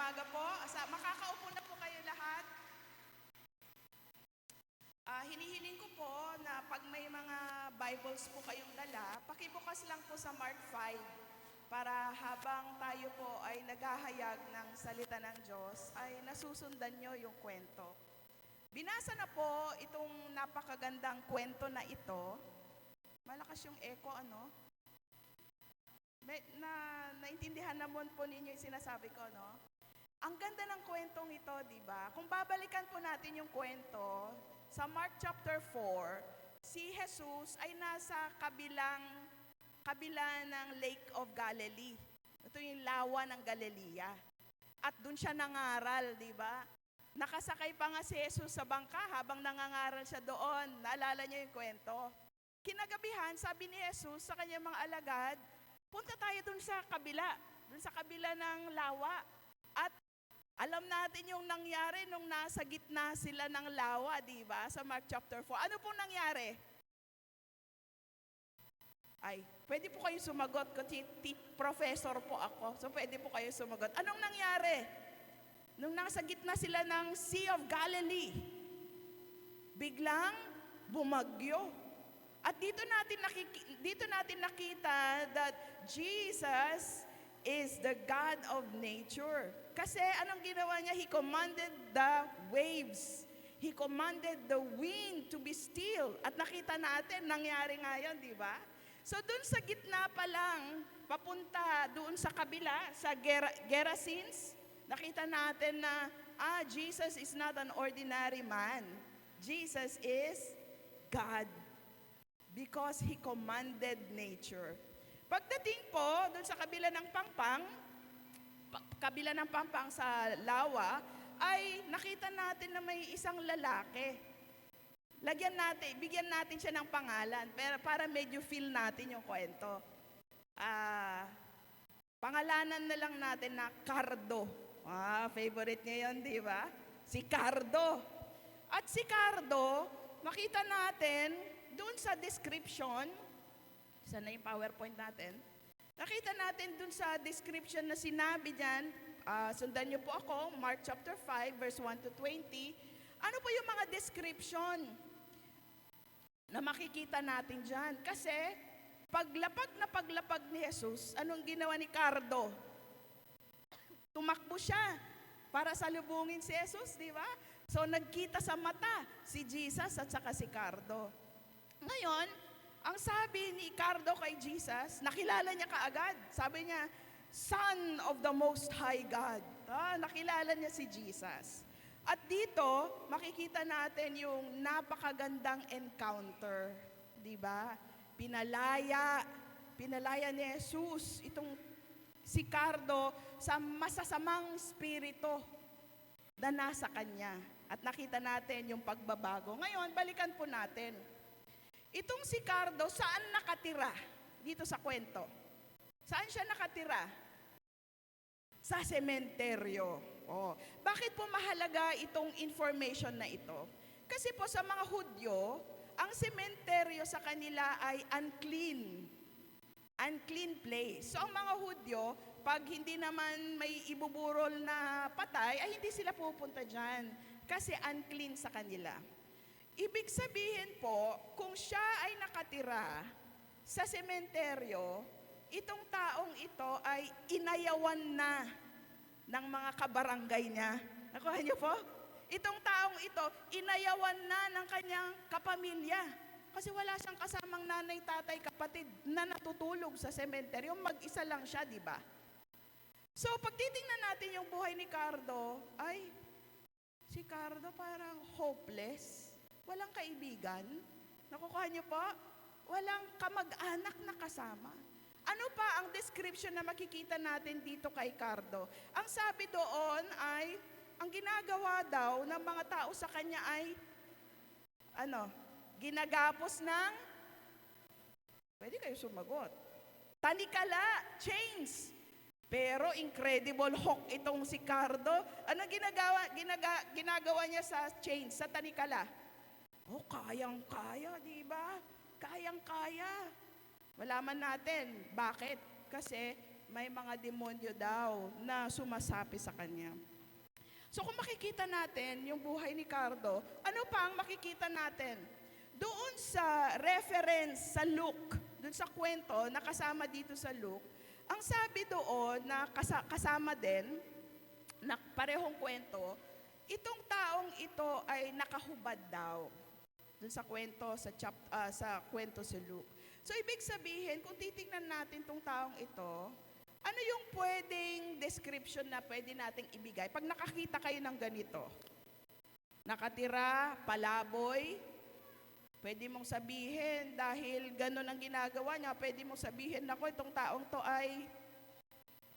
umaga po. Makakaupo na po kayo lahat. Hinihiling ko po na pag may mga Bibles po kayong dala, pakibukas lang po sa Mark 5 para habang tayo po ay naghahayag ng salita ng Diyos, ay nasusundan nyo yung kwento. Binasa na po itong napakagandang kwento na ito. Malakas yung echo, ano? Naintindihan naman po ninyo yung sinasabi ko, no? Ang ganda ng kwentong ito, di ba? Kung babalikan po natin yung kwento, sa Mark chapter 4, si Jesus ay nasa kabila ng Lake of Galilee. Ito yung lawa ng Galilea. At doon siya nangaral, di ba? Nakasakay pa nga si Jesus sa bangka habang nangangaral siya doon. Naalala niyo yung kwento? Kinagabihan, sabi ni Jesus sa kanyang mga alagad, punta tayo doon sa kabila ng lawa. At alam natin yung nangyari nung nasa gitna sila ng lawa, di ba? Sa Mark chapter 4. Ano pong nangyari? Ay, pwede po kayo sumagot. Professor po ako. So pwede po kayo sumagot. Anong nangyari? Nung nasa gitna sila ng Sea of Galilee, biglang bumagyo. At dito natin nakita that Jesus is the God of nature. Kasi anong ginawa niya? He commanded the waves. He commanded the wind to be still. At nakita natin, nangyari nga yun, di ba? So doon sa gitna pa lang, papunta doon sa kabila, sa Gerasenes, nakita natin na, Jesus is not an ordinary man. Jesus is God. Because He commanded nature. Pagdating po doon sa kabila ng pampang sa lawa, ay nakita natin na may isang lalaki. Bigyan natin siya ng pangalan, pero para medyo feel natin yung kwento. Pangalanan na lang natin na Cardo. Favorite niya yun, di ba? Si Cardo. At si Cardo, makita natin doon sa description, sana yung PowerPoint natin, nakita natin doon sa description na sinabi dyan, sundan niyo po ako, Mark chapter 5, verse 1 to 20, ano po yung mga description na makikita natin dyan? Kasi, paglapag ni Jesus, anong ginawa ni Cardo? Tumakbo siya para salubungin si Jesus, di ba? So, nagkita sa mata si Jesus at saka si Cardo. Ngayon, ang sabi ni Cardo kay Jesus, nakilala niya kaagad. Sabi niya, Son of the Most High God. Nakilala niya si Jesus. At dito, makikita natin yung napakagandang encounter. Di ba? Pinalaya ni Jesus itong si Cardo sa masasamang spirito na nasa kanya. At nakita natin yung pagbabago. Ngayon, balikan po natin. Itong si Cardo, saan nakatira dito sa kwento? Saan siya nakatira? Sa sementeryo. Bakit po mahalaga itong information na ito? Kasi po sa mga Hudyo, ang sementeryo sa kanila ay unclean. Unclean place. So ang mga Hudyo, pag hindi naman may ibuburol na patay, ay hindi sila pupunta dyan. Kasi unclean sa kanila. Ibig sabihin po, kung siya ay nakatira sa sementeryo, itong taong ito ay inayawan na ng mga kabarangay niya. Nakuha niyo po? Itong taong ito, inayawan na ng kanyang kapamilya. Kasi wala siyang kasamang nanay, tatay, kapatid na natutulog sa sementeryo. Mag-isa lang siya, di ba? So, pag titingnan natin yung buhay ni Cardo, ay, si Cardo parang hopeless. Walang kaibigan. Nakukuha niyo po? Walang kamag-anak na kasama. Ano pa ang description na makikita natin dito kay Cardo? Ang sabi doon ay, ang ginagawa daw ng mga tao sa kanya ay, ginagapos ng, pwede kayo sumagot, tanikala, chains. Pero incredible hook itong si Cardo. Ano ginagawa niya sa chains, sa tanikala? Kayang-kaya, di ba? Kayang-kaya. Malaman natin. Bakit? Kasi may mga demonyo daw na sumasapi sa kanya. So kung makikita natin yung buhay ni Cardo, ano pa ang makikita natin? Doon sa reference sa Luke, doon sa kwento na kasama dito sa Luke, ang sabi doon na kasama din, na parehong kwento, itong taong ito ay nakahubad daw. Doon sa kwento, sa kwento sa Luke. So ibig sabihin, kung titingnan natin itong taong ito, ano yung pwedeng description na pwede nating ibigay? Pag nakakita kayo ng ganito, nakatira, palaboy, pwede mong sabihin, dahil gano'n ang ginagawa niya, pwede mong sabihin, nako, itong taong to ay,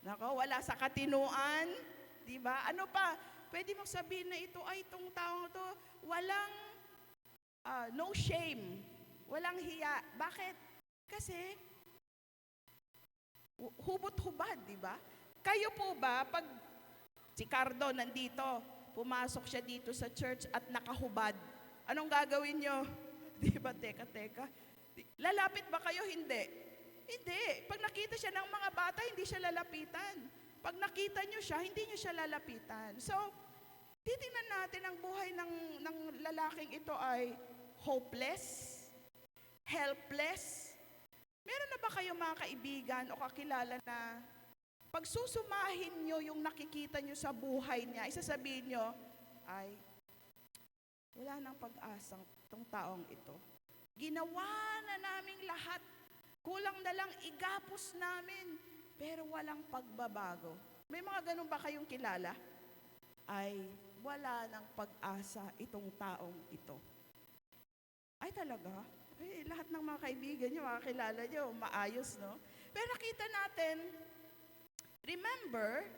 nako, wala sa katinuan, di ba? Ano pa? Pwede mong sabihin na ito ay itong taong to, walang, no shame, walang hiya. Bakit? Kasi, hubot-hubad, di ba? Kayo po ba, pag si Cardo nandito, pumasok siya dito sa church at nakahubad, anong gagawin nyo? Di ba, teka. Lalapit ba kayo? Hindi. Hindi. Pag nakita siya ng mga bata, hindi siya lalapitan. Pag nakita nyo siya, hindi nyo siya lalapitan. So, titingnan natin ang buhay ng lalaking ito ay hopeless, helpless. Meron na ba kayo mga kaibigan o kakilala na pag susumahin nyo yung nakikita nyo sa buhay niya, isasabihin nyo, ay, wala nang pag-asang itong taong ito. Ginawa na naming lahat. Kulang na lang igapos namin. Pero walang pagbabago. May mga ganun ba kayong kilala? Ay, wala nang pag-asa itong taong ito. Ay talaga? Lahat ng mga kaibigan nyo, mga kilala nyo, maayos, no? Pero nakita natin, remember,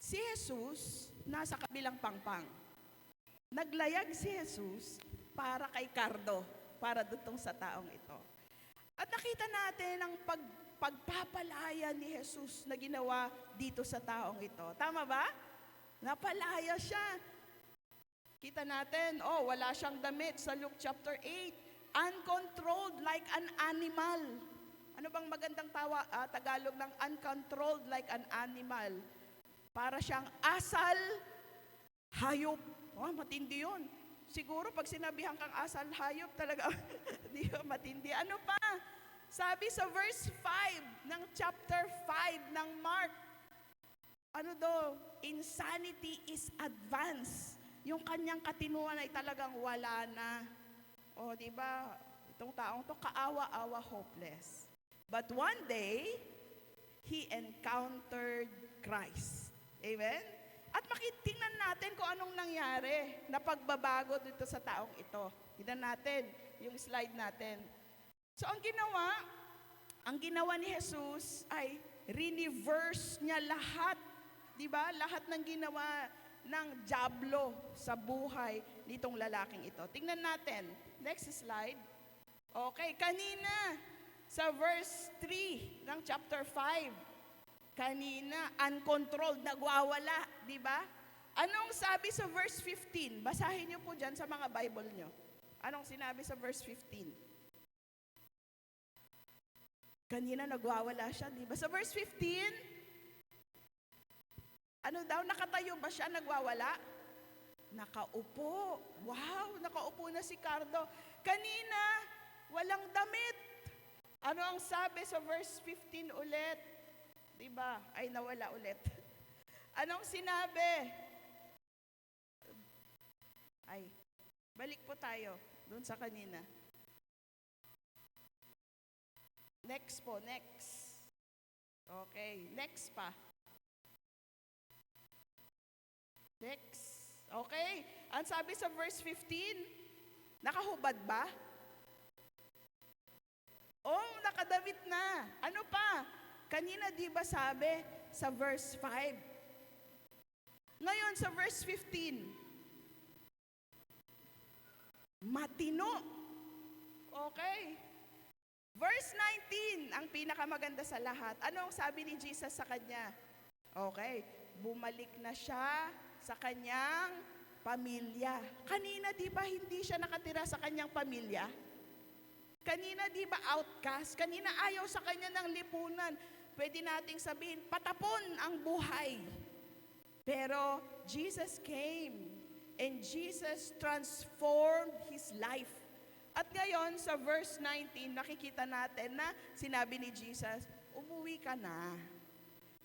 si Jesus nasa kabilang pangpang. Naglayag si Jesus para kay Cardo, para dutong sa taong ito. At nakita natin ang pagpapalaya ni Jesus na ginawa dito sa taong ito. Tama ba? Napalaya siya. Kita natin, wala siyang damit sa Luke chapter 8. Uncontrolled like an animal. Ano bang magandang Tagalog ng uncontrolled like an animal? Para siyang asal, hayop. Matindi yun. Siguro pag sinabihan kang asal, hayop talaga, di ba matindi. Ano pa? Sabi sa verse 5 ng chapter 5 ng Mark, ano daw? Insanity is advanced. Yung kanyang katinuan ay talagang wala na. Di ba? Itong taong to, kaawa-awa, hopeless. But one day, he encountered Christ. Amen? At makitingnan natin kung anong nangyari na pagbabago dito sa taong ito. Tingnan natin yung slide natin. So ang ginawa ni Jesus ay reverse niya lahat. Di ba? Lahat ng ginawa ng dyablo sa buhay nitong lalaking ito. Tingnan natin. Next slide. Okay, kanina sa verse 3 ng chapter 5. Kanina, uncontrolled, nagwawala, di ba? Anong sabi sa verse 15? Basahin niyo po dyan sa mga Bible niyo. Anong sinabi sa verse 15? Kanina, nagwawala siya, di ba? Sa verse 15, ano daw, nakatayo ba siya, nagwawala? Nakaupo. Wow, nakaupo na si Cardo. Kanina, walang damit. Ano ang sabi sa verse 15 ulit? Diba? Ay, nawala ulit. Anong sinabi? Ay, balik po tayo doon sa kanina. Next po, next. Okay, next pa. Next. Okay, ang sabi sa verse 15, nakahubad ba? Nakadamit na. Ano pa? Kanina di ba sabi sa verse 5? Ngayon sa verse 15, matino. Okay. Verse 19, ang pinakamaganda sa lahat. Ano ang sabi ni Jesus sa kanya? Okay, bumalik na siya sa kanyang pamilya. Kanina di ba hindi siya nakatira sa kanyang pamilya? Kanina, di ba, outcast? Kanina, ayaw sa kanya ng lipunan. Pwede nating sabihin, patapon ang buhay. Pero Jesus came and Jesus transformed his life. At ngayon, sa verse 19, nakikita natin na sinabi ni Jesus, umuwi ka na.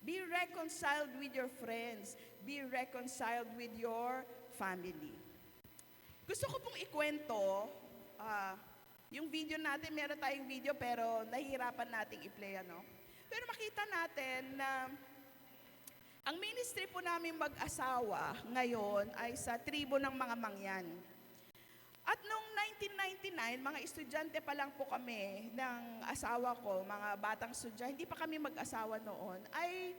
Be reconciled with your friends. Be reconciled with your family. Gusto ko pong ikwento, yung video natin, meron tayong video pero nahihirapan nating i-play, ano? Pero makita natin na ang ministry po namin mag-asawa ngayon ay sa tribo ng mga Mangyan. At noong 1999, mga estudyante pa lang po kami ng asawa ko, mga batang estudyante, hindi pa kami mag-asawa noon, ay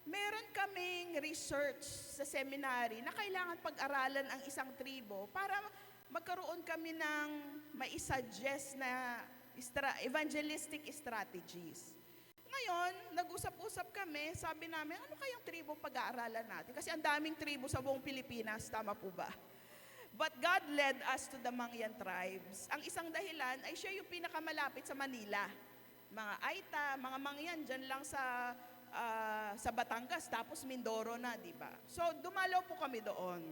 meron kaming research sa seminary na kailangan pag-aralan ang isang tribo para magkaroon kami ng mai-suggest na evangelistic strategies. Ngayon, nag-usap-usap kami, sabi namin, ano kayang tribo pag-aaralan natin? Kasi ang daming tribo sa buong Pilipinas, tama po ba? But God led us to the Mangyan tribes. Ang isang dahilan ay siya yung pinakamalapit sa Manila. Mga Aita, mga Mangyan, dyan lang sa Batangas, tapos Mindoro na, di ba? So, dumalaw po kami doon.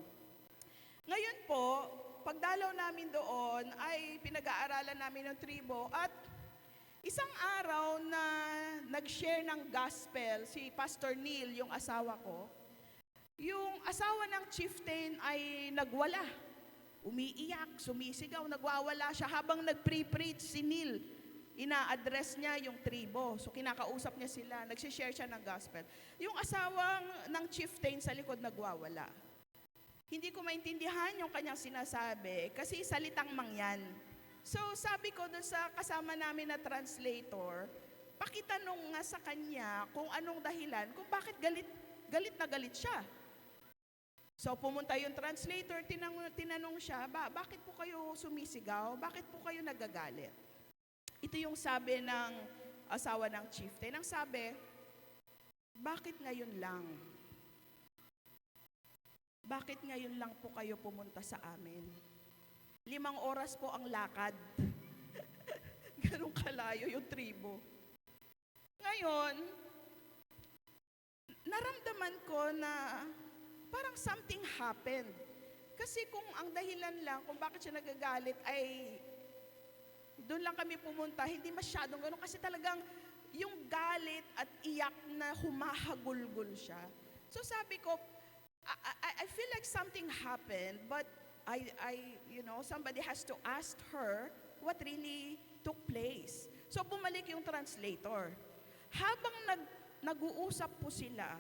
Ngayon po, pagdalaw namin doon ay pinag-aaralan namin ng tribo at isang araw na nag-share ng gospel si Pastor Neil, yung asawa ko, yung asawa ng chieftain ay nagwala. Umiiyak, sumisigaw, nagwawala siya habang nag-pre-preach si Neil. Ina-address niya yung tribo. So kinakausap niya sila, nagsishare siya ng gospel. Yung asawang ng chieftain sa likod nagwawala. Hindi ko maintindihan yung kanyang sinasabi kasi salitang Mangyan. So sabi ko doon sa kasama namin na translator, pakitanong nga sa kanya kung anong dahilan, kung bakit galit na galit siya. So pumunta yung translator, tinanong siya, bakit po kayo sumisigaw? Bakit po kayo nagagalit? Ito yung sabi ng asawa ng chieftain. Ang sabi, bakit ngayon lang? Bakit ngayon lang po kayo pumunta sa amin? 5 oras po ang lakad. Ganun kalayo yung tribo. Ngayon, naramdaman ko na parang something happened. Kasi kung ang dahilan lang kung bakit siya nagagalit ay doon lang kami pumunta, hindi masyadong ganun. Kasi talagang yung galit at iyak na humahagulgol siya. So sabi ko, I feel like something happened, but somebody has to ask her what really took place. So bumalik yung translator. Habang nag-uusap po sila,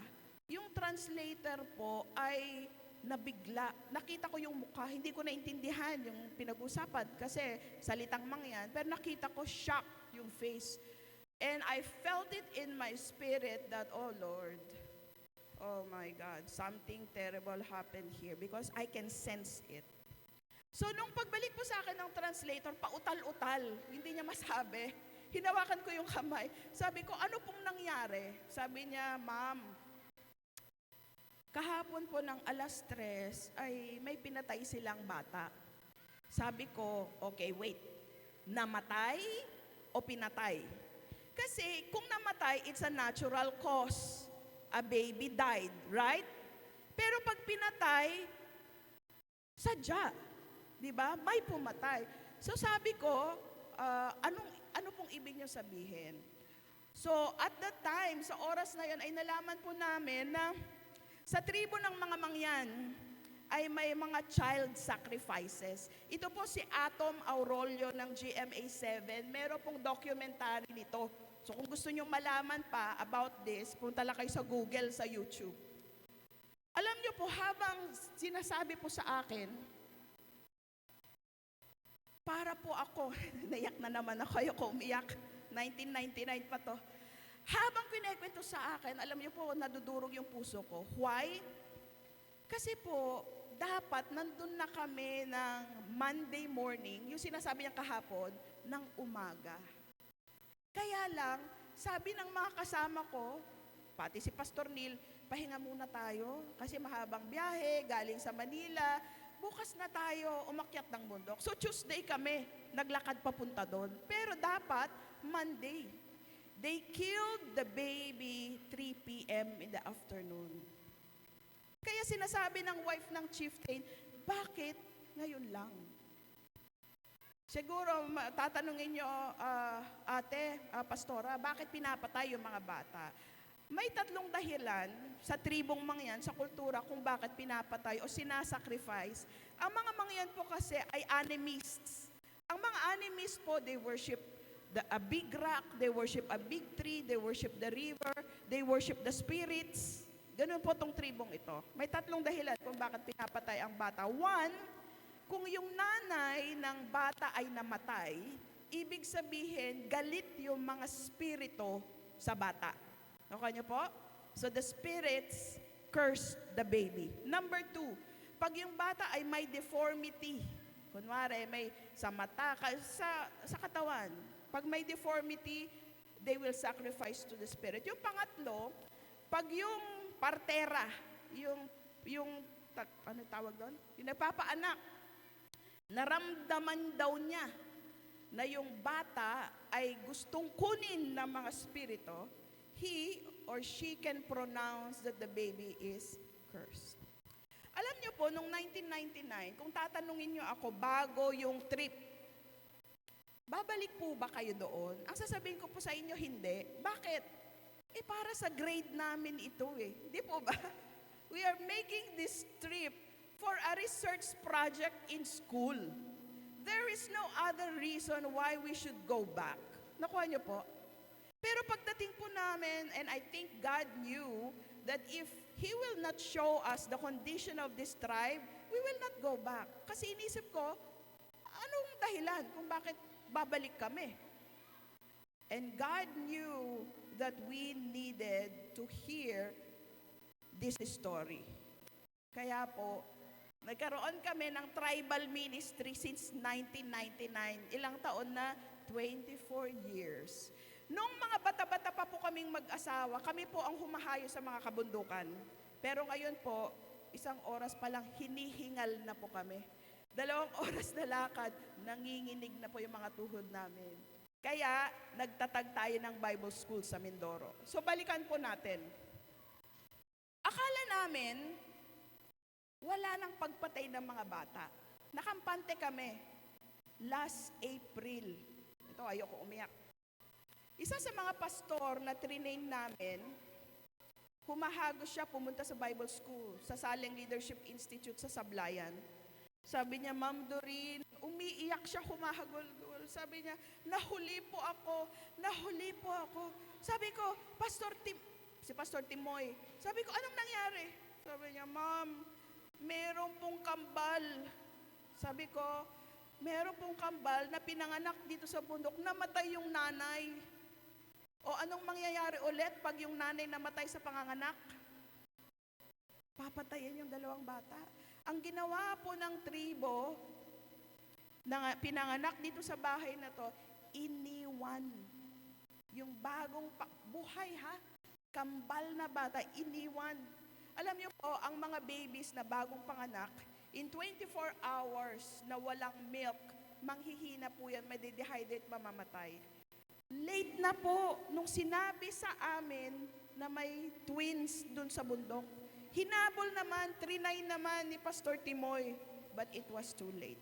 yung translator po ay nabigla. Nakita ko yung mukha, hindi ko naintindihan yung pinag-usapan kasi salitang Mangyan, pero nakita ko shock yung face. And I felt it in my spirit that, oh Lord, oh my God, something terrible happened here because I can sense it. So nung pagbalik po sa akin ng translator, pautal-utal, hindi niya masabi. Hinawakan ko yung kamay. Sabi ko, ano pong nangyari? Sabi niya, Ma'am, kahapon po ng 3:00 ay may pinatay silang bata. Sabi ko, okay, wait. Namatay o pinatay? Kasi kung namatay, it's a natural cause. A baby died, right? Pero pag pinatay, sadya. Di ba? May pumatay. So sabi ko, ano pong ibig niyo sabihin? So at that time, sa oras na yun, ay nalaman po namin na sa tribo ng mga Mangyan ay may mga child sacrifices. Ito po si Atom Aurolio ng GMA7. Meron pong documentary nito. So kung gusto nyo malaman pa about this, punta lang kayo sa Google, sa YouTube. Alam nyo po, habang sinasabi po sa akin, para po ako, naiyak na naman ako, ayoko umiyak, 1999 pa to. Habang kinekwento sa akin, alam niyo po, nadudurog yung puso ko. Why? Kasi po, dapat nandun na kami ng Monday morning, yung sinasabi niya kahapon, ng umaga. Kaya lang, sabi ng mga kasama ko, pati si Pastor Neil, pahinga muna tayo kasi mahabang biyahe, galing sa Manila, bukas na tayo umakyat ng bundok. So Tuesday kami, naglakad papunta doon. Pero dapat Monday. They killed the baby 3 p.m. in the afternoon. Kaya sinasabi ng wife ng chieftain, bakit ngayon lang? Siguro tatanungin nyo, ate, pastora, bakit pinapatay yung mga bata? May 3 dahilan sa tribong mangyan, sa kultura, kung bakit pinapatay o sinasacrifice. Ang mga mangyan po kasi ay animists. Ang mga animists po, they worship a big rock, they worship a big tree, they worship the river, they worship the spirits. Ganun po tong tribong ito. May 3 dahilan kung bakit pinapatay ang bata. 1, kung yung nanay ng bata ay namatay, ibig sabihin, galit yung mga spirito sa bata. Okay niyo po? So the spirits cursed the baby. Number 2, pag yung bata ay may deformity, kunwari may sa mata, sa katawan, pag may deformity, they will sacrifice to the spirit. Yung pangatlo, pag yung partera, ano tawag doon? Yung nagpapaanak, naramdaman daw niya na yung bata ay gustong kunin ng mga spirito, he or she can pronounce that the baby is cursed. Alam niyo po, noong 1999, kung tatanungin niyo ako bago yung trip, babalik po ba kayo doon? Ang sasabihin ko po sa inyo, hindi. Bakit? Para sa grade namin ito Di po ba? We are making this trip for a research project in school. There is no other reason why we should go back. Nakuha niyo po? Pero pagdating po namin, and I think God knew that if He will not show us the condition of this tribe, we will not go back. Kasi inisip ko, anong dahilan kung bakit babalik kami? And God knew that we needed to hear this story. Kaya po, nagkaroon kami ng tribal ministry since 1999. Ilang taon na? 24 years. Nung mga bata-bata pa po kaming mag-asawa, kami po ang humahayo sa mga kabundukan. Pero ngayon po, 1 oras pa lang, hinihingal na po kami. 2 oras na lakad, nanginginig na po yung mga tuhod namin. Kaya, nagtatag tayo ng Bible School sa Mindoro. So, balikan po natin. Akala namin, wala nang pagpatay ng mga bata. Nakampante kami. Last April. Ito, ayoko umiyak. Isa sa mga pastor na trinain namin, humahagos siya pumunta sa Bible School, sa Saleng Leadership Institute sa Sablayan. Sabi niya, Ma'am Doreen, umiiyak siya, humahagol-gol. Sabi niya, nahuli po ako. Sabi ko, si Pastor Timoy, sabi ko, anong nangyari? Sabi niya, Ma'am, meron pong kambal. Sabi ko, meron pong kambal na pinanganak dito sa bundok, namatay yung nanay. O anong mangyayari ulit pag yung nanay namatay sa panganganak? Papatayin yung 2 bata. Ang ginawa po ng tribo na pinanganak dito sa bahay na to, iniwan. Yung bagong buhay kambal na bata, iniwan. Alam niyo po, ang mga babies na bagong panganak, in 24 hours na walang milk, manghihina po yan, madidehydrate, mamamatay. Late na po nung sinabi sa amin na may twins dun sa bundok. Hinabol naman, trinay naman ni Pastor Timoy, but it was too late.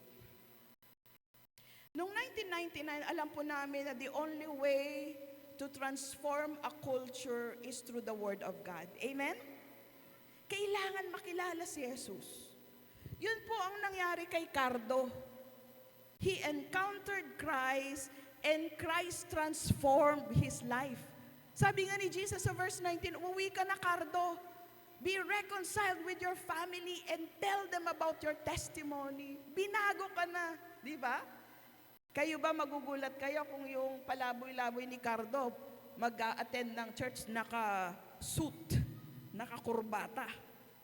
Noong 1999, alam po namin na the only way to transform a culture is through the Word of God. Amen? Kailangan makilala si Jesus. Yun po ang nangyari kay Cardo. He encountered Christ and Christ transformed his life. Sabi nga ni Jesus sa verse 19, umuwi ka na, Cardo. Be reconciled with your family and tell them about your testimony. Binago ka na, di ba? Kayo ba magugulat kayo kung yung palaboy-laboy ni Cardo mag-a-attend ng church naka-suit, naka-kurbata?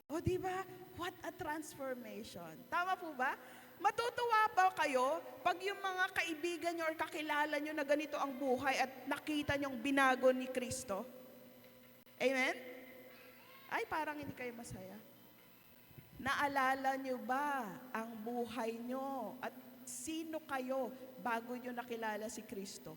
O di ba? What a transformation. Tama po ba? Matutuwa ba kayo pag yung mga kaibigan nyo or kakilala nyo na ganito ang buhay at nakita nyong binago ni Kristo? Amen? Ay, parang hindi kayo masaya. Naalala niyo ba ang buhay niyo at sino kayo bago niyo nakilala si Kristo?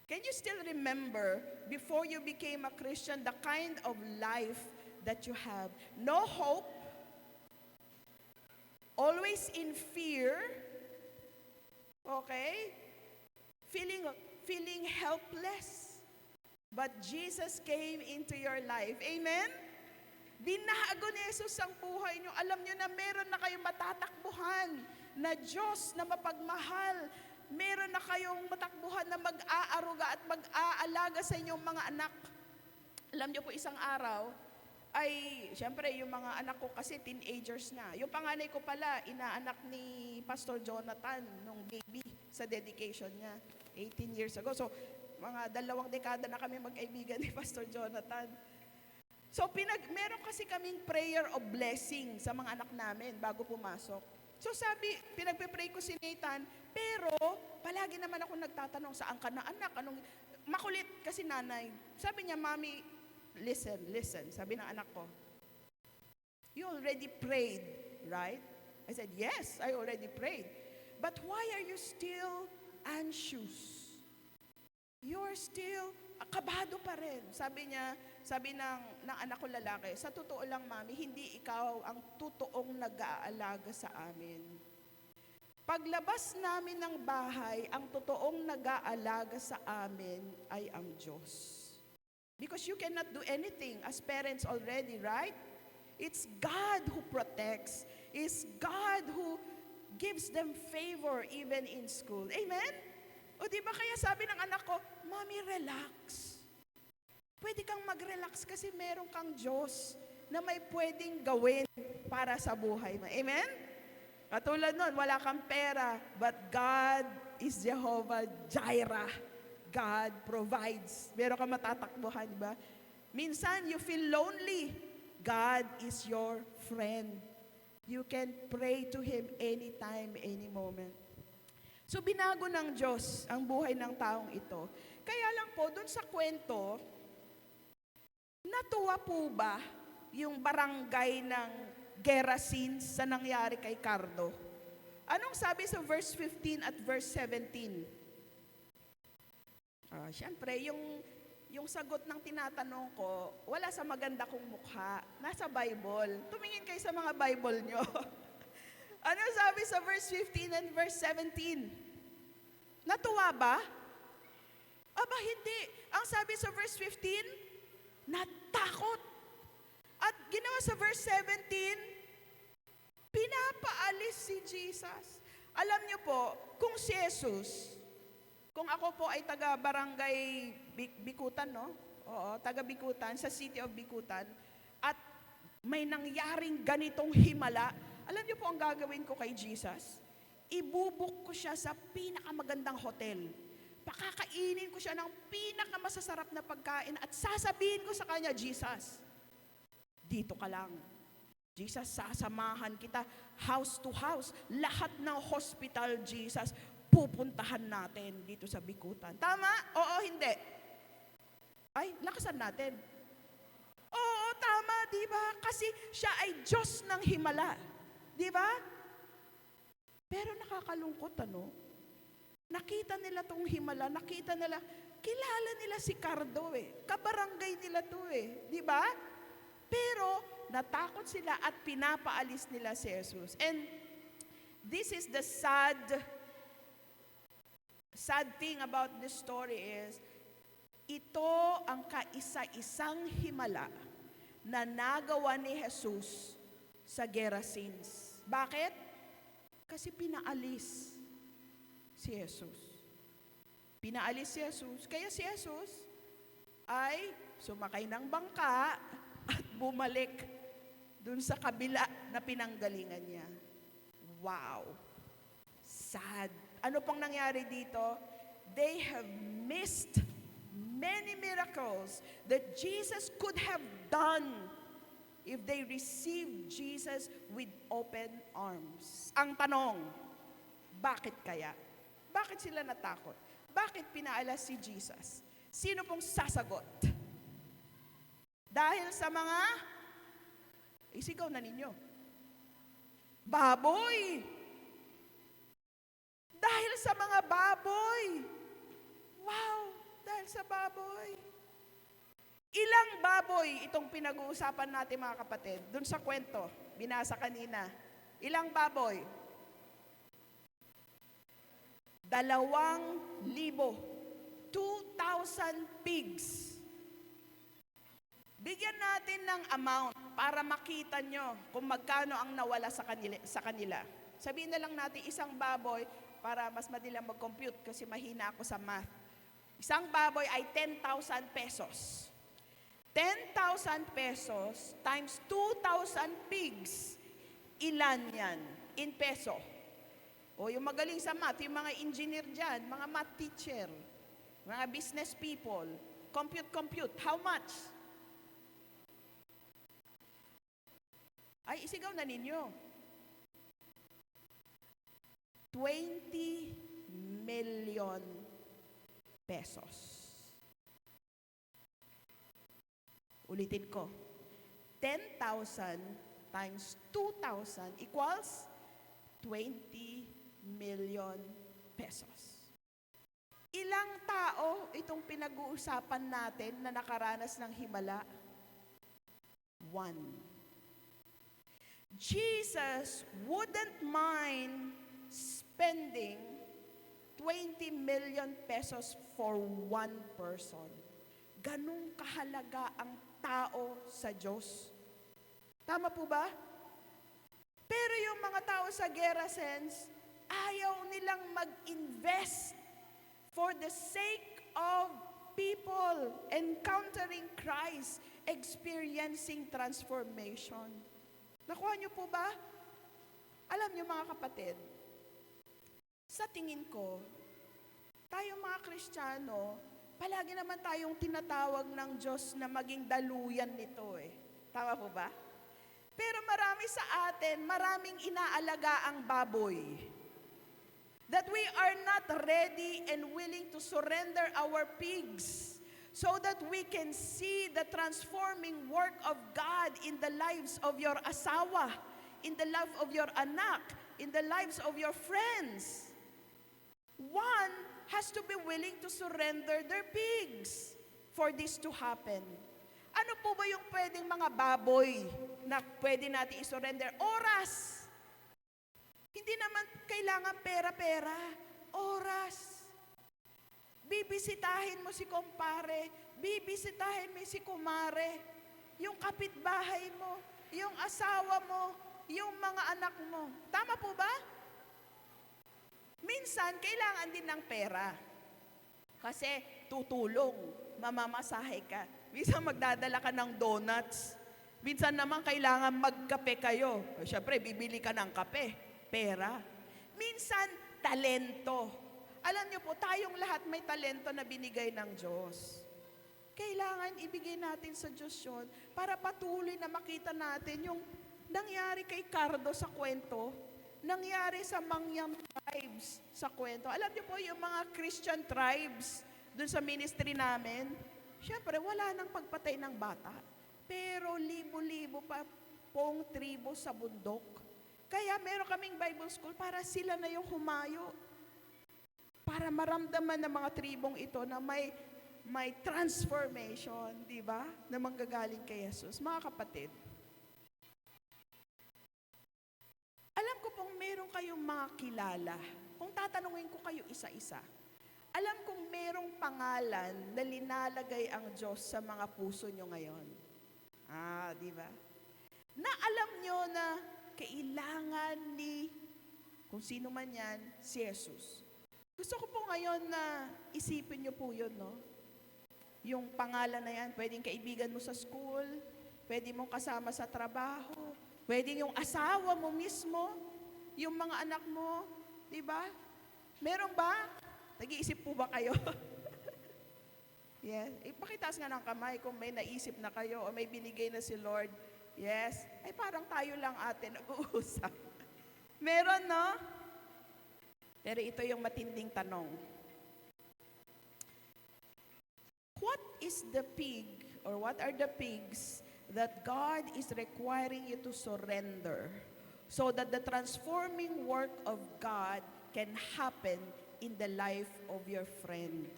Can you still remember, before you became a Christian, the kind of life that you have? No hope, always in fear, okay? Feeling helpless. But Jesus came into your life. Amen? Binago ni Jesus ang buhay niyo. Alam niyo na meron na kayong matatakbuhan na Diyos na mapagmahal. Meron na kayong matakbuhan na mag-aaruga at mag-aalaga sa inyong mga anak. Alam niyo po, isang araw, ay, siyempre, yung mga anak ko kasi teenagers na. Yung panganay ko pala, inaanak ni Pastor Jonathan nung baby sa dedication niya, 18 years ago. So, mga 2 dekada na kami magkaibigan ni Pastor Jonathan. So, meron kasi kaming prayer of blessing sa mga anak namin bago pumasok. So sabi, pinagpe-pray ko si Nathan, pero palagi naman ako nagtatanong, saan ka na anak? Makulit kasi nanay. Sabi niya, Mommy, listen. Sabi ng anak ko, you already prayed, right? I said, yes, I already prayed. But why are you still anxious? You're still kabado pa rin. Sabi ng anak ko lalaki, sa totoo lang, Mami, hindi ikaw ang totoong nag-aalaga sa amin. Paglabas namin ng bahay, ang totoong nag-aalaga sa amin ay ang Diyos. Because you cannot do anything as parents already, right? It's God who protects. It's God who gives them favor even in school. Amen? O di ba kaya sabi ng anak ko, Mommy, relax. Pwede kang mag-relax kasi meron kang Diyos na may pwedeng gawin para sa buhay mo. Amen? Katulad nun, wala kang pera, but God is Jehovah Jireh. God provides. Meron kang matatakbuhan, di ba? Minsan, you feel lonely. God is your friend. You can pray to Him anytime, any moment. So, binago ng Diyos ang buhay ng taong ito. Kaya lang po, dun sa kwento, natuwa po ba yung barangay ng Gerasenes sa nangyari kay Cardo? Anong sabi sa verse 15 at verse 17? Siyempre, yung sagot ng tinatanong ko, wala sa maganda kong mukha. Nasa Bible. Tumingin kayo sa mga Bible nyo. Ano sabi sa verse 15 and verse 17? Natuwa ba? Aba, hindi. Ang sabi sa verse 15, natakot. At ginawa sa verse 17, pinapaalis si Jesus. Alam niyo po, kung si Jesus, kung ako po ay taga-barangay Bikutan, no? Oo, taga-Bikutan, sa city of Bikutan, at may nangyaring ganitong himala, alam niyo po ang gagawin ko kay Jesus? Ibubuk ko siya sa pinakamagandang hotel. Pakakainin ko siya ng pinakamasasarap na pagkain at sasabihin ko sa kanya, Jesus, dito ka lang. Jesus, sasamahan kita house to house. Lahat ng hospital, Jesus, pupuntahan natin dito sa Bikutan. Tama? Oo, hindi? Ay, lakasan natin. Oo, tama, di ba? Kasi siya ay Diyos ng himala. Di ba? Pero nakakalungkot, ano? Nakita nila tong himala, nakita nila, kilala nila si Cardo kabarangay nila to di ba? Pero natakot sila at pinapaalis nila si Jesus. And this is the sad thing about this story is, ito ang kaisa-isang himala na nagawa ni Jesus sa Gerasenes. Bakit? Kasi pinaalis si Jesus. Pinaalis si Jesus. Kaya si Jesus ay sumakay ng bangka at bumalik dun sa kabila na pinanggalingan niya. Wow! Sad. Ano pang nangyari dito? They have missed many miracles that Jesus could have done if they received Jesus with open arms. Ang tanong, bakit kaya? Bakit sila natakot? Bakit pinaalas si Jesus? Sino pong sasagot? Dahil sa mga Isigaw na ninyo. Baboy! Dahil sa mga baboy. Wow! Dahil sa baboy. Ilang baboy itong pinag-uusapan natin mga kapatid? Doon sa kwento, binasa kanina. Ilang baboy? 2,000. 2,000 pigs. Bigyan natin ng amount para makita nyo kung magkano ang nawala sa kanila. Sabihin na lang natin isang baboy para mas madaling mag-compute kasi mahina ako sa math. Isang baboy ay 10,000 pesos. 10,000 pesos times 2,000 pigs. Ilan yan? In peso. O yung magaling sa math, yung mga engineer dyan, mga math teacher, mga business people, compute. How much? Ay, isigaw na ninyo. 20 million pesos. Ulitin ko. 10,000 times 2,000 equals 20 million pesos. Ilang tao itong pinag-uusapan natin na nakaranas ng himala? 1. Jesus wouldn't mind spending 20 million pesos for one person. Ganun kahalaga ang tao sa Diyos. Tama po ba? Pero yung mga tao sa Gerasenes, ayaw nilang mag-invest for the sake of people encountering Christ, experiencing transformation. Nakuha niyo po ba? Alam niyo mga kapatid, sa tingin ko, tayong mga Kristiyano, palagi naman tayong tinatawag ng Diyos na maging daluyan nito eh. Tama po ba? Pero marami sa atin, maraming inaalaga ang baboy. That we are not ready and willing to surrender our pigs so that we can see the transforming work of God in the lives of your asawa, in the life of your anak, in the lives of your friends. One has to be willing to surrender their pigs for this to happen. Ano po ba yung pwedeng mga baboy na pwede natin isurrender? Oras. Hindi naman kailangan pera-pera. Oras. Bibisitahin mo si kumpare, bibisitahin mo si kumare, yung kapitbahay mo, yung asawa mo, yung mga anak mo. Tama po ba? Minsan, kailangan din ng pera. Kasi tutulong, mamamasahe ka. Minsan magdadala ka ng donuts. Minsan naman kailangan magkape kayo. Siyempre, bibili ka ng kape. Pera. Minsan, talento. Alam niyo po, tayong lahat may talento na binigay ng Diyos. Kailangan ibigay natin sa Diyos yun para patuloy na makita natin yung nangyari kay Cardo sa kwento, nangyari sa Mangyam tribes sa kwento. Alam niyo po, yung mga Christian tribes dun sa ministry namin, syempre, wala nang pagpatay ng bata. Pero libo-libo pa pong tribo sa bundok. Kaya meron kaming Bible school para sila na yung humayo. Para maramdaman ng mga tribong ito na may transformation, di ba? Na manggagaling kay Jesus. Mga kapatid, alam ko pong meron kayong mga kilala. Kung tatanungin ko kayo isa-isa, alam kong merong pangalan na linalagay ang Diyos sa mga puso nyo ngayon. Di ba? Na alam nyo na kailangan ni, kung sino man yan, si Jesus. Gusto ko po ngayon na isipin nyo po yun, no? Yung pangalan na yan, pwedeng kaibigan mo sa school, pwede mong kasama sa trabaho, pwedeng yung asawa mo mismo, yung mga anak mo, di ba? Meron ba? Nag-iisip po ba kayo? Yes. Ipakitaas nga ng kamay kung may naisip na kayo o may binigay na si Lord. Yes. Ay parang tayo lang ate nag-uusap. Meron, no? Pero ito yung matinding tanong. What is the pig or what are the pigs that God is requiring you to surrender so that the transforming work of God can happen in the life of your friend,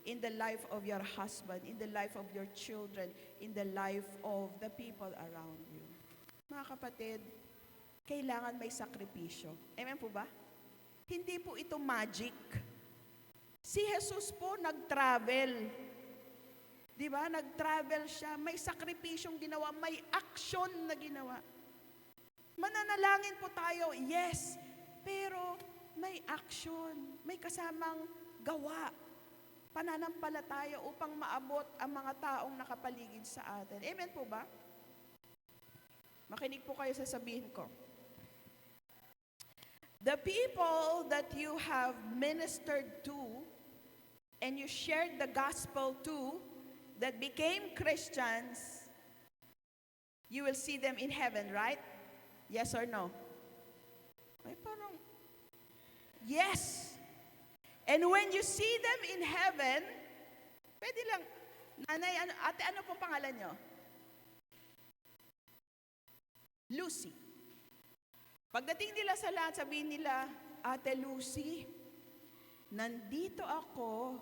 in the life of your husband, in the life of your children, in the life of the people around you. Mga kapatid, kailangan may sakripisyo. Amen po ba? Hindi po ito magic. Si Jesus po nag-travel. Di ba? Nag-travel siya. May sakripisyong ginawa. May action na ginawa. Mananalangin po tayo, yes. Pero may action. May kasamang gawa. Pananampalataya upang maabot ang mga taong nakapaligid sa atin. Amen po ba? Makinig po kayo sa sabihin ko. The people that you have ministered to and you shared the gospel to that became Christians, you will see them in heaven, right? Yes or no? Ay, parang, yes. And when you see them in heaven, pwede lang, nanay, ate, ano pong pangalan nyo? Lucy. Pagdating nila sa lahat, sabihin nila, Ate Lucy, nandito ako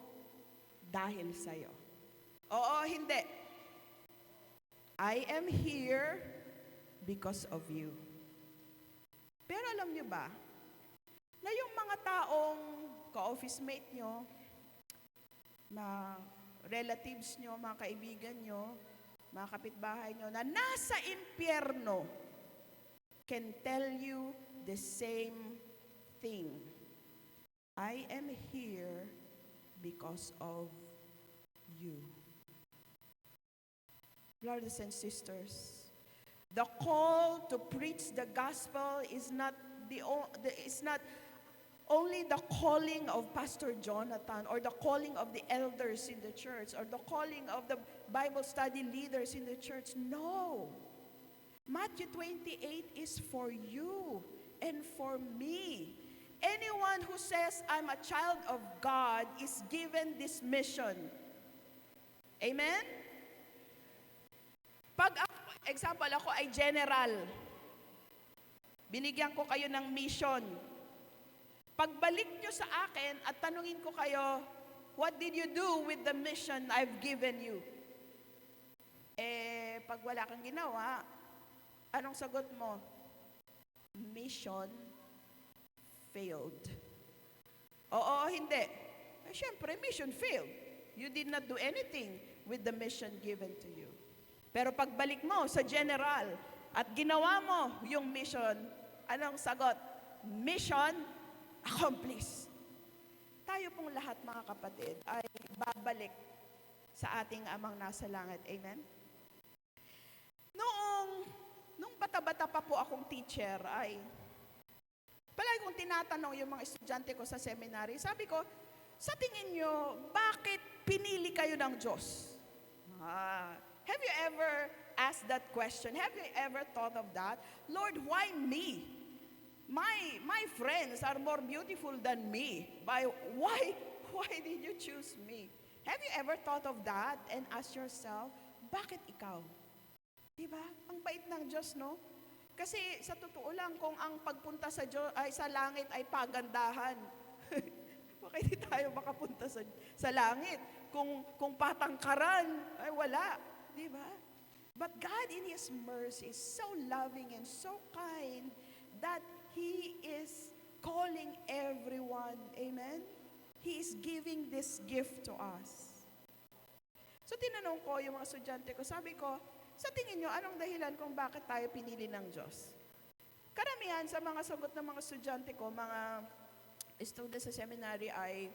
dahil sa'yo. Oo, hindi. I am here because of you. Pero alam niyo ba, na yung mga taong ka-office mate nyo, na relatives nyo, mga kaibigan nyo, mga kapitbahay nyo, na nasa impyerno, can tell you the same thing. I am here because of you. Brothers and sisters, the call to preach the gospel is not only the calling of Pastor Jonathan or the calling of the elders in the church or the calling of the Bible study leaders in the church. No. Matthew 28 is for you and for me. Anyone who says, I'm a child of God is given this mission. Amen? Pag, example, ako ay general, binigyan ko kayo ng mission. Pagbalik nyo sa akin at tanungin ko kayo, what did you do with the mission I've given you? Pag wala kang ginawa, anong sagot mo? Mission failed. Oo, hindi. Siyempre, mission failed. You did not do anything with the mission given to you. Pero pagbalik mo sa general at ginawa mo yung mission, anong sagot? Mission accomplished. Tayo pong lahat, mga kapatid, ay babalik sa ating amang nasa langit. Amen? Nung bata-bata pa po akong teacher, ay palagi kong tinatanong yung mga estudyante ko sa seminary, sabi ko, sa tingin nyo, bakit pinili kayo ng Diyos? Have you ever asked that question? Have you ever thought of that? Lord, why me? My friends are more beautiful than me. Why did you choose me? Have you ever thought of that and asked yourself, bakit ikaw? Diba? Ang bait ng Diyos, no? Kasi sa totoo lang, kung ang pagpunta sa Diyos ay sa langit ay pagandahan, bakit di tayo makapunta sa langit? Kung patangkaran, ay wala. Diba? But God in His mercy is so loving and so kind that He is calling everyone. Amen? He is giving this gift to us. So tinanong ko yung mga estudyante ko, sabi ko, sa tingin nyo, anong dahilan kung bakit tayo pinili ng Diyos? Karamihan sa mga sagot ng mga estudyante ko, mga students sa seminary ay,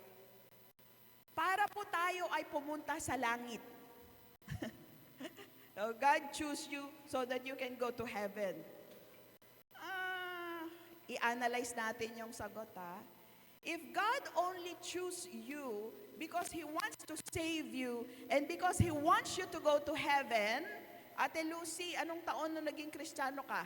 para po tayo ay pumunta sa langit. So God choose you so that you can go to heaven. I-analyze natin yung sagot, ha? If God only choose you because He wants to save you and because He wants you to go to heaven, Ate Lucy, anong taon na naging Kristiyano ka?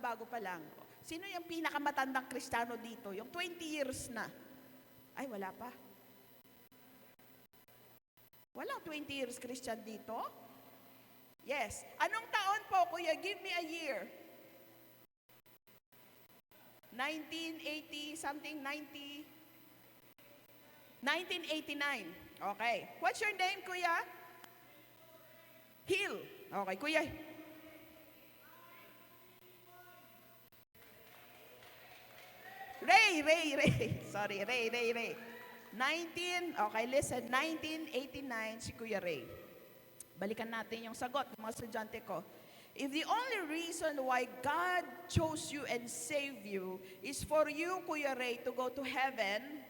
Bago pa lang. Sino yung pinakamatandang Kristiyano dito? Yung 20 years na. Ay, wala pa. Walang 20 years Christian dito? Yes. Anong taon po, Kuya? Give me a year. 1980, something, 90? 1989. Okay. What's your name, Kuya? Hill. Okay, Kuya. Ray. Sorry, Ray. 1989, si Kuya Ray. Balikan natin yung sagot ng mga estudyante ko. If the only reason why God chose you and saved you is for you, Kuya Ray, to go to heaven,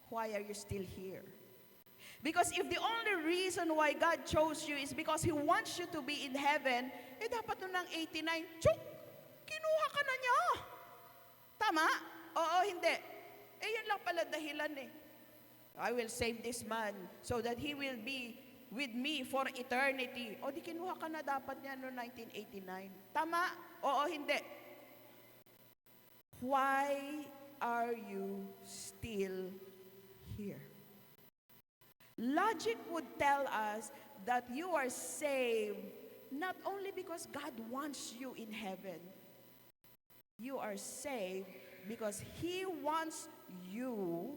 why are you still here? Because if the only reason why God chose you is because He wants you to be in heaven, dapat nung ng 89, tsuk, kinuha ka na niya. Tama? Oo, hindi. Yan lang pala dahilan eh. I will save this man so that he will be with me for eternity. O di kinuha ka na dapat niya noong 1989. Tama? Oo, hindi. Why are you still here? Logic would tell us that you are saved not only because God wants you in heaven. You are saved because He wants you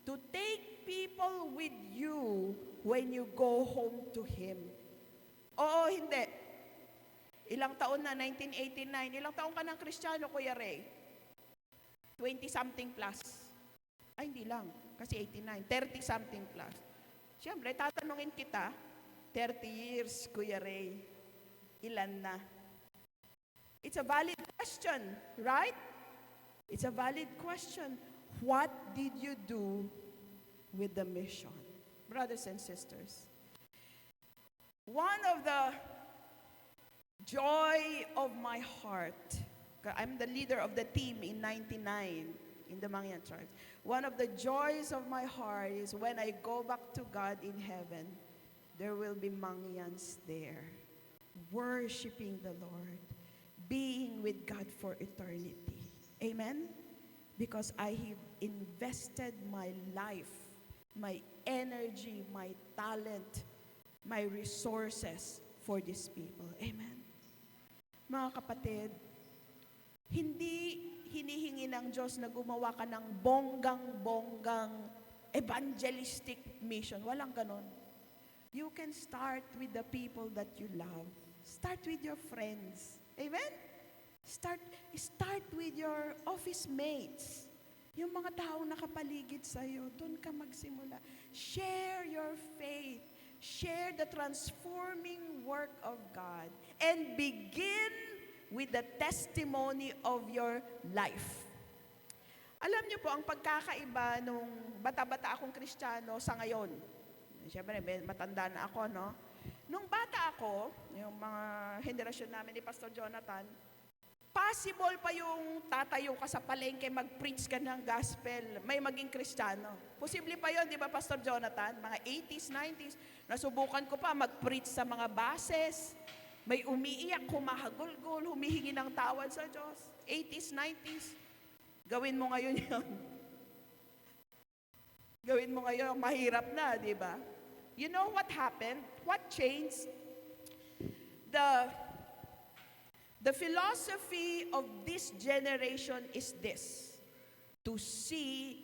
to take people with you when you go home to Him. Oo, hindi. Ilang taon na, 1989. Ilang taon ka ng Kristiyano, Kuya Ray? 20-something plus. Ay, hindi lang. Kasi 89. 30-something plus. Siyempre, tatanungin kita, 30 years, Kuya Ray. Ilan na? It's a valid question, right? It's a valid question. What did you do with the mission? Brothers and sisters, one of the joy of my heart, I'm the leader of the team in 99 in the Mangyan Church. One of the joys of my heart is when I go back to God in heaven, there will be Mangyans there, worshiping the Lord, being with God for eternity. Amen? Because I have invested my life, my energy, my talent, my resources for these people. Amen? Mga kapatid, hindi hinihingi ng Diyos na gumawa ka ng bonggang-bonggang evangelistic mission. Walang ganon. You can start with the people that you love. Start with your friends. Amen? Start with your office mates. Yung mga taong nakapaligid sa'yo, doon ka magsimula. Share your faith. Share the transforming work of God. And begin with the testimony of your life. Alam niyo po, ang pagkakaiba nung bata-bata akong Kristiyano sa ngayon, siyempre, matanda na ako, no? Nung bata ako, yung mga henerasyon namin ni Pastor Jonathan, possible pa yung tatayo ka sa palengke, mag-preach ka ng gospel, may maging Kristiyano. Posible pa yon, di ba, Pastor Jonathan? Mga 80s, 90s, nasubukan ko pa mag-preach sa mga buses, may umiiyak, humahagulgol, humihingi ng tawad sa Diyos. 80s, 90s. Gawin mo ngayon yun. Gawin mo ngayon, mahirap na, di ba? You know what happened? What changed? The philosophy of this generation is this: to see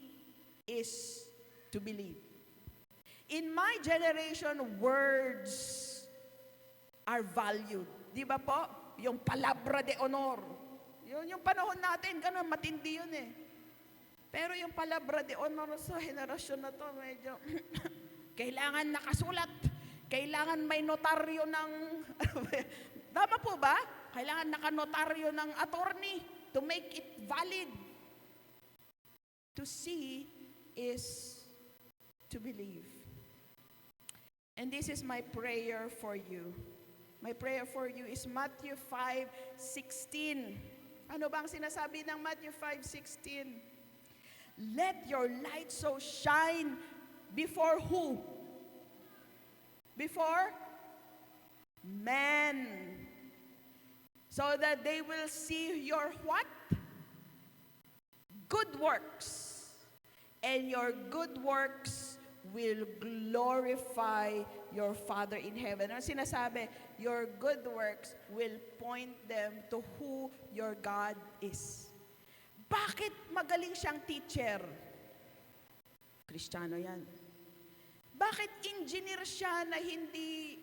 is to believe. In my generation, words are valued. Di ba po? Yung palabra de honor. Yung panahon natin, ganun, matindi yun eh. Pero yung palabra de honor sa henerasyon na to, medyo, kailangan nakasulat. Kailangan may notaryo ng, tama po ba? Kailangan nakanotaryo ng attorney to make it valid. To see is to believe. And this is my prayer for you. My prayer for you is Matthew 5:16. Ano ba ang sinasabi ng Matthew 5:16? Let your light so shine before who? Before men. So that they will see your what? Good works. And your good works will glorify your Father in heaven. Ano sinasabi? Your good works will point them to who your God is. Bakit magaling siyang teacher? Kristiyano yan. Bakit engineer siya na hindi,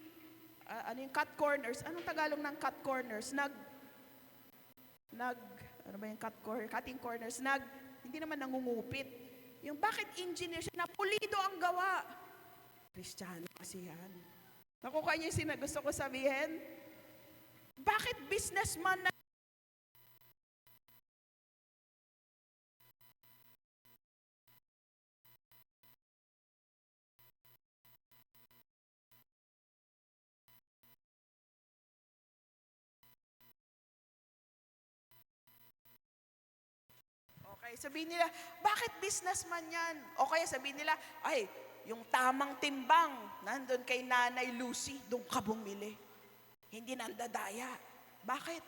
cut corners? Anong Tagalog ng cut corners? Ano ba yung cutting corners? Hindi naman nangungupit. Yung bakit engineer siya, na pulido ang gawa. Kristiyano kasi yan. Nakukuha niyo yung gusto ko sabihin? Bakit businessman na sabihin nila, bakit businessman yan? O kaya sabihin nila, ay, yung tamang timbang, nandun kay Nanay Lucy, doon ka bumili. Hindi nandadaya. Bakit?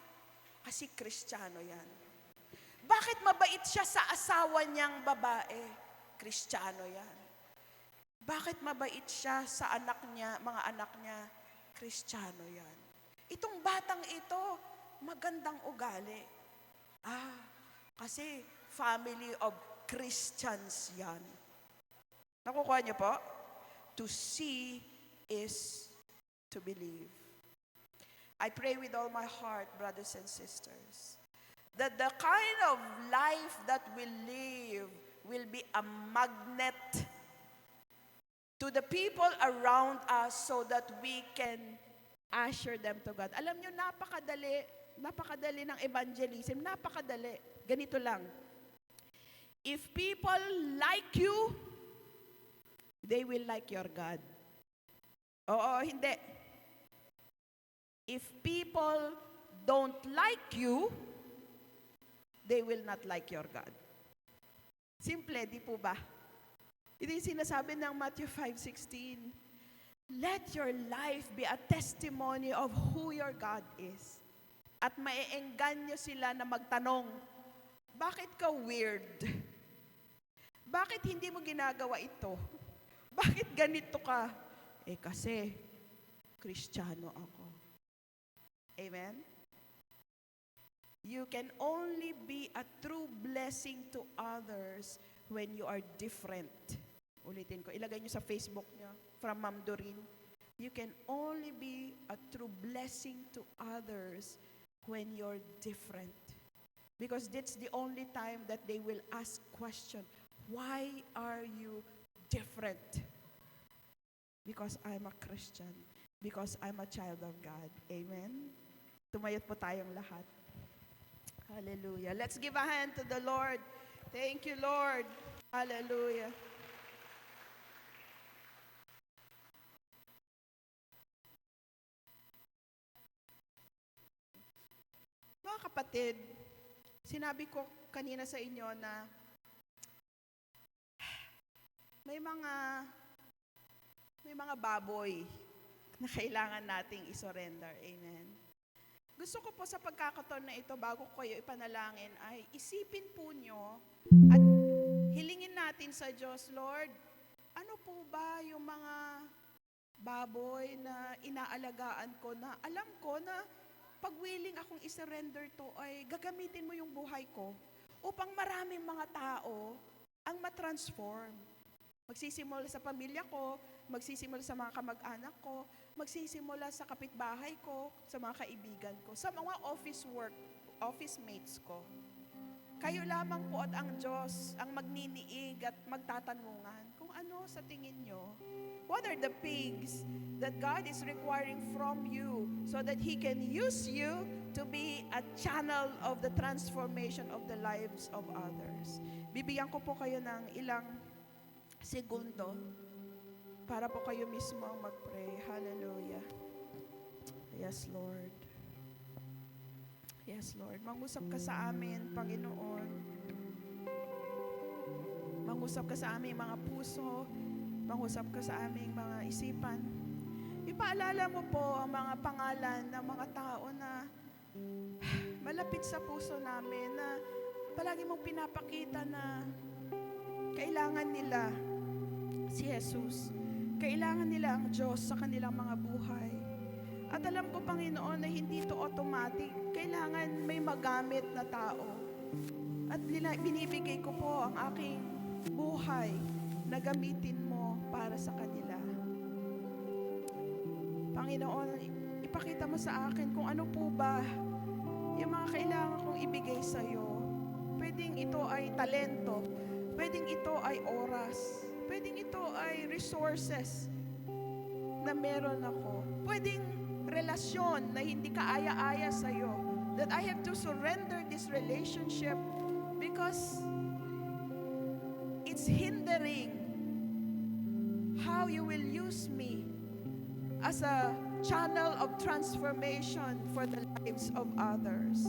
Kasi Kristiyano yan. Bakit mabait siya sa asawa niyang babae? Kristiyano yan. Bakit mabait siya sa anak niya, mga anak niya? Kristiyano yan. Itong batang ito, magandang ugali. Kasi family of Christians yan. Nakukuha niyo po? To see is to believe. I pray with all my heart, brothers and sisters, that the kind of life that we live will be a magnet to the people around us so that we can usher them to God. Alam niyo, napakadali ng evangelism, napakadali. Ganito lang. If people like you, they will like your God. Oo, hindi. If people don't like you, they will not like your God. Simple, di po ba? Ito yung sinasabi ng Matthew 5:16. Let your life be a testimony of who your God is. At maiengganyo sila na magtanong, bakit ka weird? Bakit hindi mo ginagawa ito? Bakit ganito ka? Kasi, Kristiyano ako. Amen? You can only be a true blessing to others when you are different. Ulitin ko, ilagay nyo sa Facebook nyo, from Ma'am Doreen. You can only be a true blessing to others when you're different. Because that's the only time that they will ask question, why are you different? Because I'm a Christian. Because I'm a child of God. Amen? Tumayot po tayong lahat. Hallelujah. Let's give a hand to the Lord. Thank you, Lord. Hallelujah. Mga kapatid, sinabi ko kanina sa inyo na may mga baboy na kailangan nating isurrender. Amen. Gusto ko po sa pagkakataon na ito, bago ko kayo ipanalangin, ay isipin po nyo at hilingin natin sa Diyos, Lord, ano po ba yung mga baboy na inaalagaan ko na alam ko na pag willing akong isurrender to ay gagamitin mo yung buhay ko upang maraming mga tao ang matransform. Magsisimula sa pamilya ko, magsisimula sa mga kamag-anak ko, magsisimula sa kapitbahay ko, sa mga kaibigan ko, sa mga office mates ko. Kayo lamang po at ang Diyos ang magniniig at magtatanungan kung ano sa tingin nyo. What are the pigs that God is requiring from you so that He can use you to be a channel of the transformation of the lives of others? Bibigyan ko po kayo ng ilang segundo para po kayo mismo ang mag-pray. Hallelujah. Yes, Lord. Yes, Lord. Mangusap ka sa amin, Panginoon. Mangusap ka sa aming mga puso. Mangusap ka sa aming mga isipan. Ipaalala mo po ang mga pangalan ng mga tao na malapit sa puso namin, na palagi mong pinapakita na kailangan nila si Jesus. Kailangan nila ang Diyos sa kanilang mga buhay. At alam ko, Panginoon, na hindi ito automatic. Kailangan may magamit na tao. At binibigay ko po ang aking buhay na gamitin mo para sa kanila. Panginoon, ipakita mo sa akin kung ano po ba yung mga kailangan kong ibigay sa iyo. Pwedeng ito ay talento, pwedeng ito ay oras, pwedeng ito ay resources na meron ako. Pwedeng relasyon na hindi kaaya-aya sa iyo. That I have to surrender this relationship because it's hindering how you will use me as a channel of transformation for the lives of others.